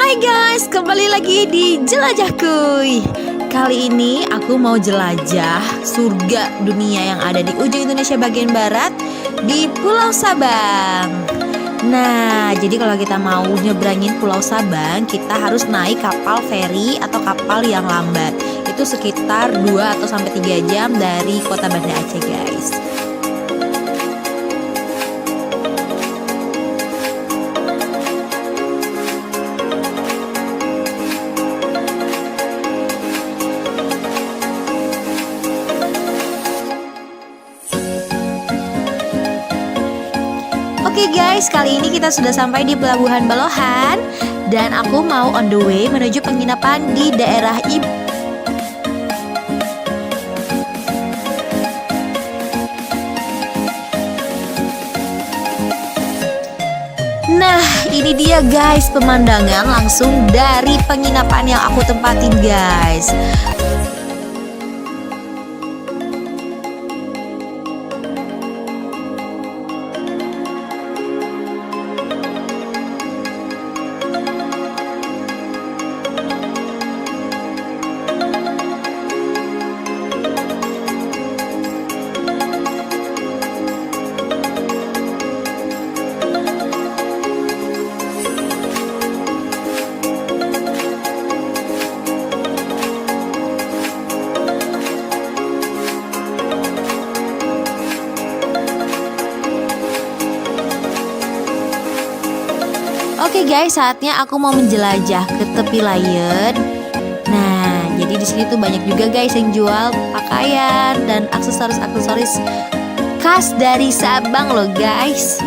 Hai guys, kembali lagi di Jelajah Kuy. Kali ini aku mau jelajah surga dunia yang ada di ujung Indonesia bagian barat, di Pulau Sabang. Nah, jadi kalau kita mau nyebrangin Pulau Sabang, kita harus naik kapal feri atau kapal yang lambat. Itu sekitar 2 atau sampai 3 jam dari kota Banda Aceh guys. Oke guys, kali ini kita sudah sampai di Pelabuhan Balohan dan aku mau on the way menuju penginapan di daerah Nah, ini dia guys pemandangan langsung dari penginapan yang aku tempatin guys. Oke guys, saatnya aku mau menjelajah ke tepi layan. Nah, jadi di sini tuh banyak juga guys yang jual pakaian dan aksesoris-aksesoris khas dari Sabang loh guys.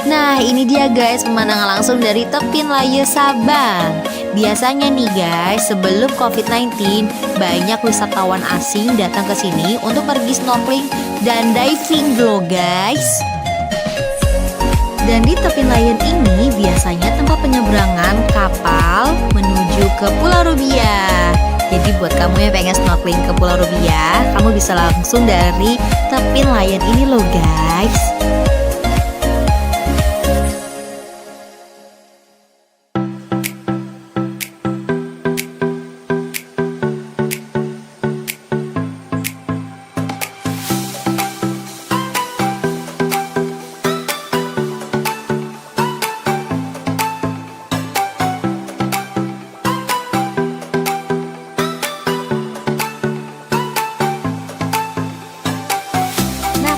Nah, ini dia guys pemandangan langsung dari tepi layan Sabang. Biasanya nih guys, sebelum COVID-19 banyak wisatawan asing datang ke sini untuk pergi snorkeling dan diving loh guys. Dan di tepi layan ini biasanya tempat penyeberangan kapal menuju ke Pulau Rubiah. Jadi buat kamu yang pengen snorkeling ke Pulau Rubiah, kamu bisa langsung dari tepi layan ini loh guys.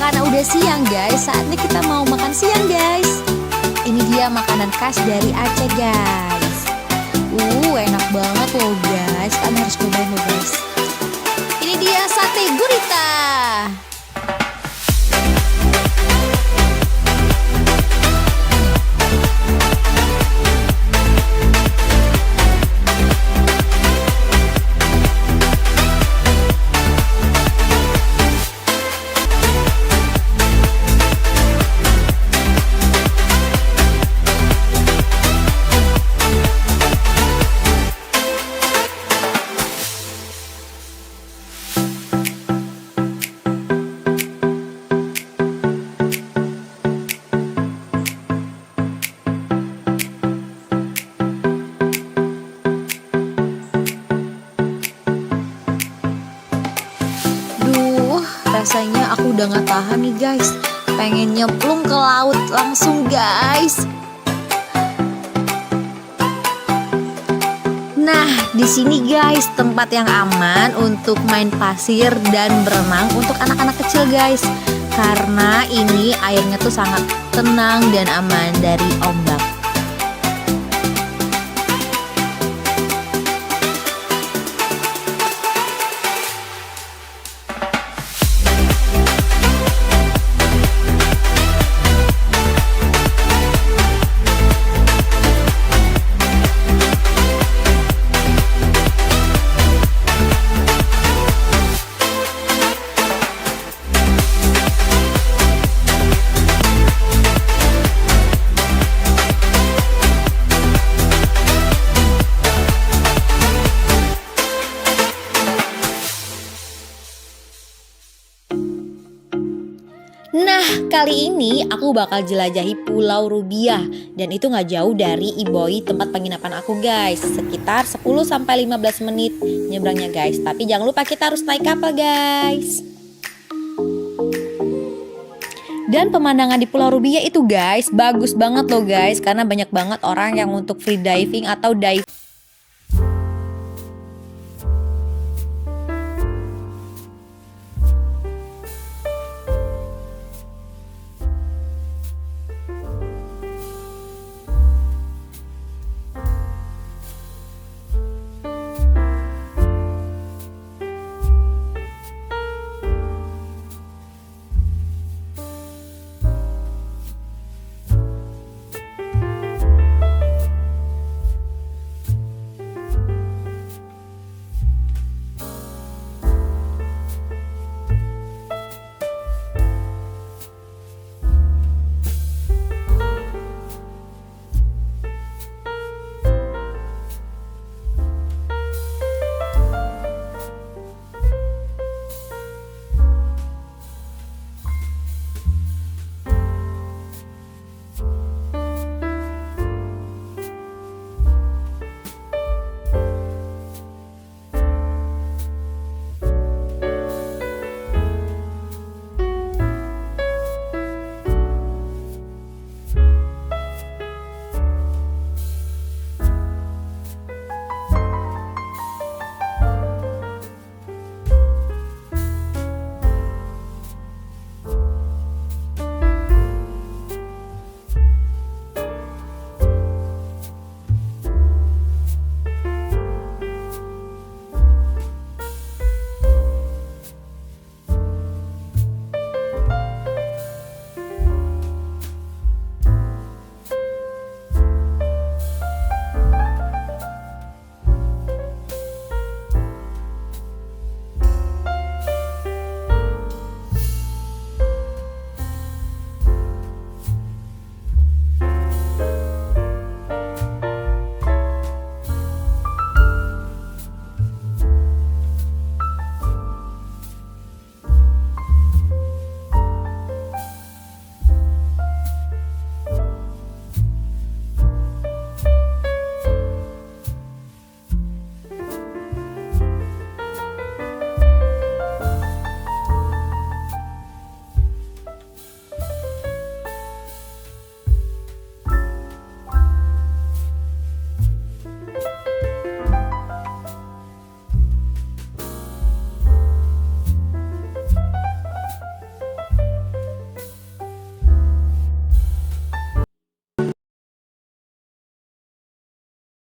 Karena udah siang guys, saatnya kita mau makan siang guys. Ini dia makanan khas dari Aceh guys. Enak banget loh guys. Kalian harus cobain loh guys. Ini dia sate gurita. Rasanya aku udah gak tahan nih guys, pengen nyemplung ke laut langsung guys. Nah, di sini guys tempat yang aman untuk main pasir dan berenang untuk anak-anak kecil guys. Karena ini airnya tuh sangat tenang dan aman dari ombak. Nah, kali ini aku bakal jelajahi Pulau Rubiah. Dan itu gak jauh dari Iboi, tempat penginapan aku guys. Sekitar 10-15 menit nyebrangnya guys. Tapi jangan lupa kita harus naik kapal guys. Dan pemandangan di Pulau Rubiah itu guys, bagus banget loh guys. Karena banyak banget orang yang untuk free diving atau dive.